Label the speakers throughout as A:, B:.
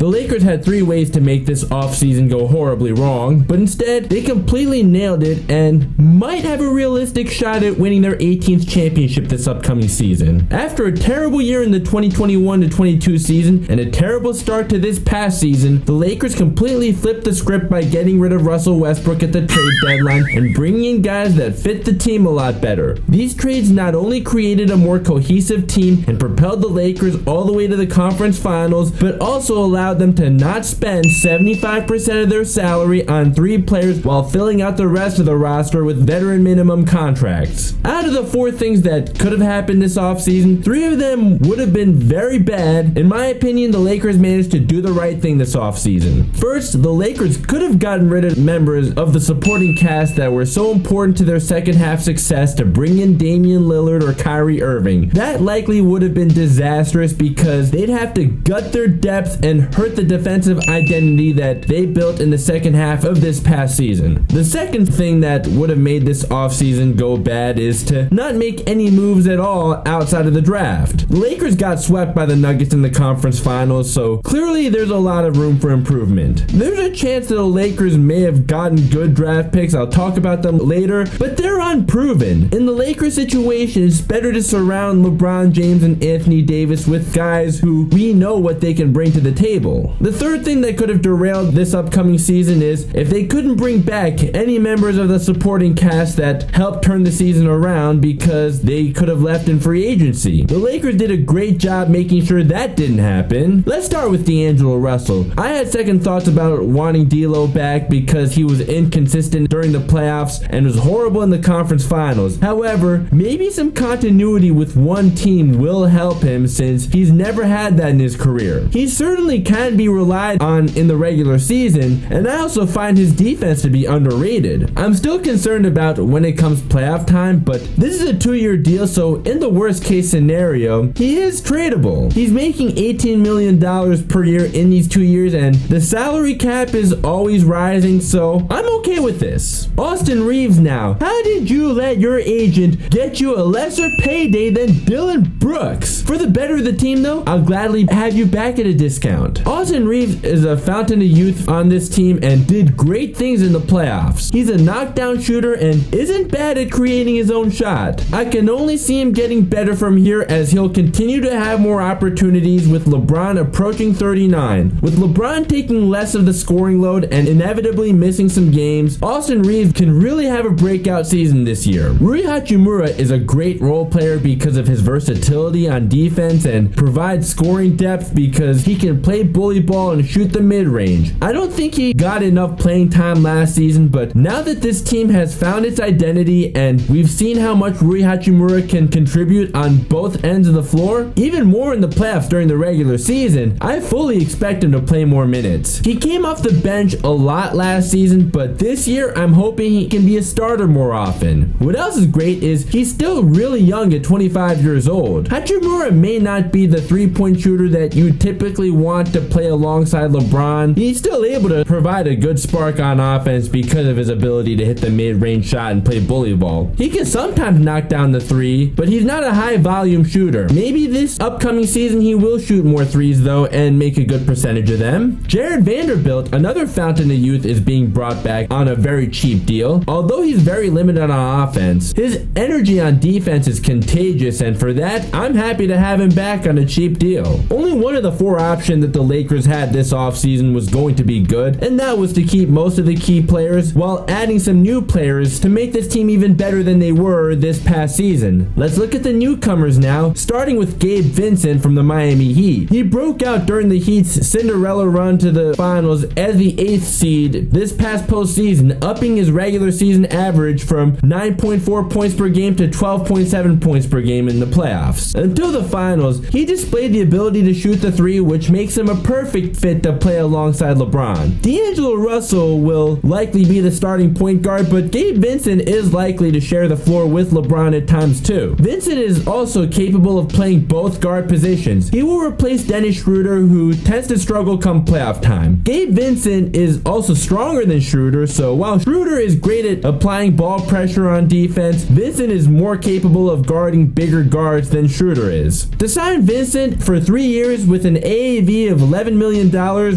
A: The Lakers had 3 ways to make this offseason go horribly wrong, but instead, they completely nailed it and might have a realistic shot at winning their 18th championship this upcoming season. After a terrible year in the 2021-22 season and a terrible start to this past season, the Lakers completely flipped the script by getting rid of Russell Westbrook at the trade deadline and bringing in guys that fit the team a lot better. These trades not only created a more cohesive team and propelled the Lakers all the way to the conference finals, but also allowed them to not spend 75% of their salary on 3 players while filling out the rest of the roster with veteran minimum contracts. Out of the 4 things that could have happened this offseason, 3 of them would have been very bad. In my opinion, the Lakers managed to do the right thing this offseason. First, the Lakers could have gotten rid of members of the supporting cast that were so important to their second half success to bring in Damian Lillard or Kyrie Irving. That likely would have been disastrous because they'd have to gut their depth and hurt the defensive identity that they built in the second half of this past season. The second thing that would have made this offseason go bad is to not make any moves at all outside of the draft. The Lakers got swept by the Nuggets in the conference finals, so clearly there's a lot of room for improvement. There's a chance that the Lakers may have gotten good draft picks, I'll talk about them later, but they're unproven. In the Lakers situation, it's better to surround LeBron James and Anthony Davis with guys who we know what they can bring to the table. The third thing that could have derailed this upcoming season is if they couldn't bring back any members of the supporting cast that helped turn the season around because they could have left in free agency. The Lakers did a great job making sure that didn't happen. Let's start with D'Angelo Russell. I had second thoughts about wanting D'Lo back because he was inconsistent during the playoffs and was horrible in the conference finals. However, maybe some continuity with one team will help him since he's never had that in his career. He certainly can be relied on in the regular season, and I also find his defense to be underrated. I'm still concerned about when it comes playoff time, but this is a 2-year deal, so in the worst case scenario, he is tradable. He's making $18 million per year in these 2 years, and the salary cap is always rising, so I'm okay with this. Austin Reaves now. How did you let your agent get you a lesser payday than Dillon Brooks? For the better of the team though, I'll gladly have you back at a discount. Austin Reaves is a fountain of youth on this team and did great things in the playoffs. He's a knockdown shooter and isn't bad at creating his own shot. I can only see him getting better from here as he'll continue to have more opportunities with LeBron approaching 39. With LeBron taking less of the scoring load and inevitably missing some games, Austin Reaves can really have a breakout season this year. Rui Hachimura is a great role player because of his versatility on defense and provides scoring depth because he can play bully ball and shoot the mid-range. I don't think he got enough playing time last season, but now that this team has found its identity and we've seen how much Rui Hachimura can contribute on both ends of the floor, even more in the playoffs during the regular season, I fully expect him to play more minutes. He came off the bench a lot last season, but this year I'm hoping he can be a starter more often. What else is great is he's still really young at 25 years old. Hachimura may not be the 3-point shooter that you typically want to play alongside LeBron. He's still able to provide a good spark on offense because of his ability to hit the mid-range shot and play bully ball. He can sometimes knock down the 3, but he's not a high volume shooter. Maybe this upcoming season he will shoot more 3s though and make a good percentage of them. Jared Vanderbilt, another fountain of youth, is being brought back on a very cheap deal. Although he's very limited on offense, his energy on defense is contagious, and for that, I'm happy to have him back on a cheap deal. Only one of the 4 options that the Lakers had this offseason was going to be good, and that was to keep most of the key players while adding some new players to make this team even better than they were this past season. Let's look at the newcomers now, starting with Gabe Vincent from the Miami Heat. He broke out during the Heat's Cinderella run to the finals as the 8th seed this past postseason, upping his regular season average from 9.4 points per game to 12.7 points per game in the playoffs. Until the finals, he displayed the ability to shoot the 3, which makes him a perfect fit to play alongside LeBron. D'Angelo Russell will likely be the starting point guard, but Gabe Vincent is likely to share the floor with LeBron at times too. Vincent is also capable of playing both guard positions. He will replace Dennis Schroeder, who tends to struggle come playoff time. Gabe Vincent is also stronger than Schroeder, so while Schroeder is great at applying ball pressure on defense, Vincent is more capable of guarding bigger guards than Schroeder is. To sign Vincent for 3 years with an AAV of $11 million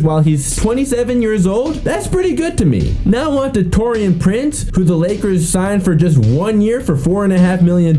A: while he's 27 years old? That's pretty good to me. Now on to Taurean Prince, who the Lakers signed for just 1 year for $4.5 million.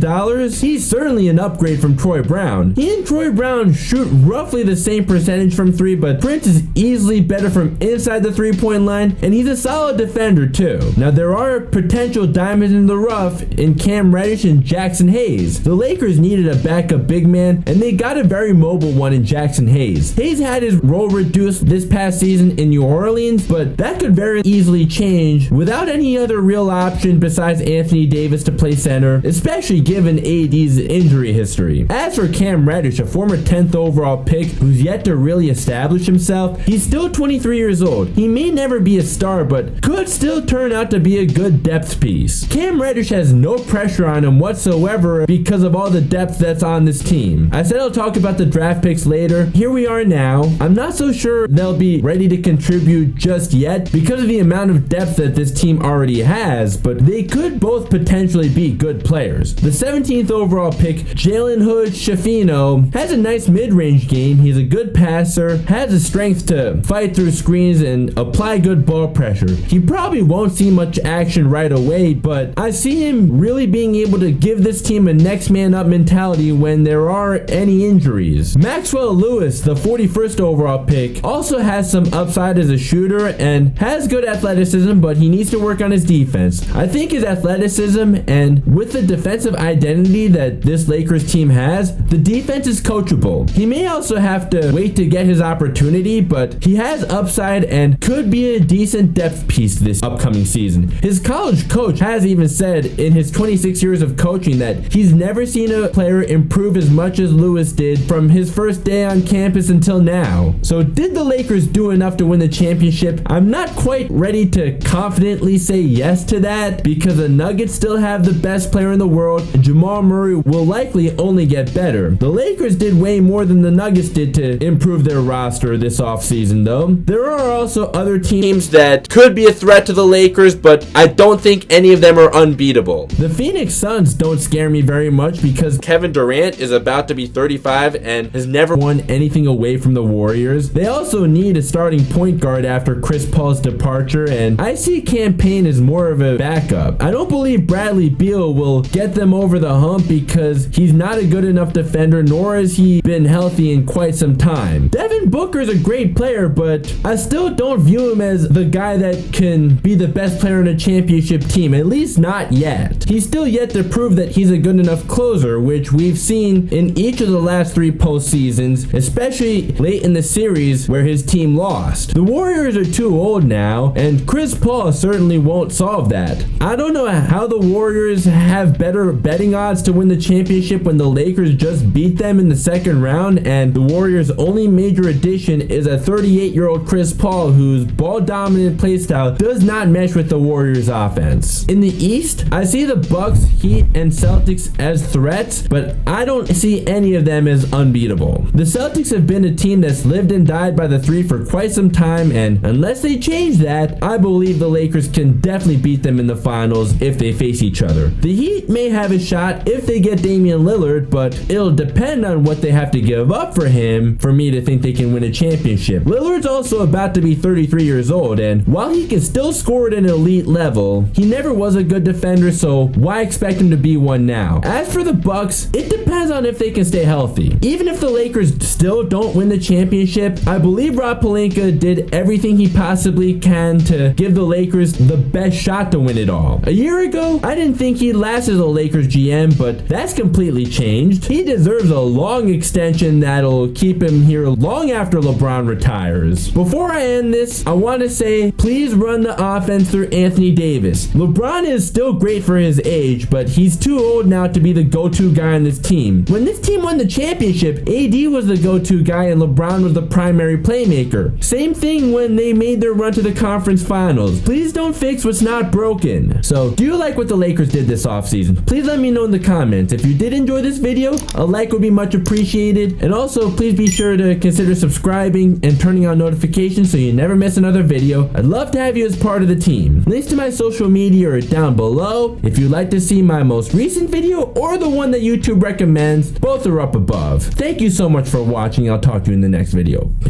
A: He's certainly an upgrade from Troy Brown. He and Troy Brown shoot roughly the same percentage from three, but Prince is easily better from inside the three-point line, and he's a solid defender too. Now there are potential diamonds in the rough in Cam Reddish and Jaxson Hayes. The Lakers needed a backup big man, and they got a very mobile one in Jaxson Hayes. Hayes had his role reduced this past season in New Orleans, but that could very easily change without any other real option besides Anthony Davis to play center, especially given AD's injury history. As for Cam Reddish, a former 10th overall pick who's yet to really establish himself, he's still 23 years old. He may never be a star, but could still turn out to be a good depth piece. Cam Reddish has no pressure on him whatsoever because of all the depth that's on this team. I said I'll talk about the draft picks later. Here we are now. I'm not so sure they'll be ready to contribute just yet because of the amount of depth that this team already has, but they could both potentially be good players. The 17th overall pick, Jalen Hood-Schifino, has a nice mid-range game. He's a good passer, has the strength to fight through screens and apply good ball pressure. He probably won't see much action right away, but I see him really being able to give this team a next man up mentality when there are any injuries. Maxwell Lewis, the 41st overall pick, also has some upside as a shooter and has good athleticism, but he needs to work on his defense. I think his athleticism and with the defensive identity that this Lakers team has, the defense is coachable. He may also have to wait to get his opportunity, but he has upside and could be a decent depth piece this upcoming season. His college coach has even said in his 26 years of coaching that he's never seen a player improve as much as Lewis did from his first day on campus until now. So did the Lakers do enough to win the championship? I'm not quite ready to confidently say yes to that because the Nuggets still have the best player in the world, and Jamal Murray will likely only get better. The Lakers did way more than the Nuggets did to improve their roster this offseason though. There are also other teams that could be a threat to the Lakers, but I don't think any of them are unbeatable. The Phoenix Suns don't scare me very much because Kevin Durant is about to be 35 and has never won anything away from the Warriors. They also need a starting point guard after Chris Paul's departure, and I see Cam Payne as more of a backup. I don't believe Bradley Beal will get them over the hump because he's not a good enough defender, nor has he been healthy in quite some time. Devin Booker's a great player, but I still don't view him as the guy that can be the best player in a championship team, at least not yet. He's still yet to prove that he's a good enough closer, which we've seen in each of the last three postseasons, especially late in the series where his team lost. The Warriors are too old now, and Chris Paul certainly won't solve that. I don't know how the Warriors have better betting odds to win the championship when the Lakers just beat them in the second round, and the Warriors' only major addition is a 38-year-old Chris Paul whose ball-dominant playstyle does not mesh with the Warriors' offense. In the East, I see the Bucks, Heat, and Celtics as threats, but I don't see any of them as unbeatable. The Celtics have been a team that's lived and died by the three for quite some time, and unless they change that, I believe the Lakers can definitely beat them in the finals if they face each other. The Heat may have a shot if they get Damian Lillard, but it'll depend on what they have to give up for him for me to think they can win a championship. Lillard's also about to be 33 years old, and while he can still score at an elite level, he never was a good defender, so why expect him to be one now? As for the Bucks, it depends on if they can stay healthy. Even if the Lakers still don't win the championship, I believe Rob Pelinka did everything he possibly can to give the Lakers the best shot to win it all. A year ago, I didn't think he'd last as a Lakers GM, but that's completely changed. He deserves a long extension that'll keep him here long after LeBron retires. Before I end this, I want to say, please run the offense through Anthony Davis. LeBron is still great for his age, but he's too old now to be the go-to guy on this team. When this team won the championship, AD was the go-to guy and LeBron was the primary playmaker. Same thing when they made their run to the conference finals. Please don't fix what's not broken. So, do you like what the Lakers did this offseason? Please let me know in the comments. If you did enjoy this video, a like would be much appreciated. And also, please be sure to consider subscribing and turning on notifications so you never miss another video. I'd love to have you as part of the team. Links to my social media are down below. If you'd like to see my most recent video or the one that YouTube recommends, both are up above. Thank you so much for watching. I'll talk to you in the next video.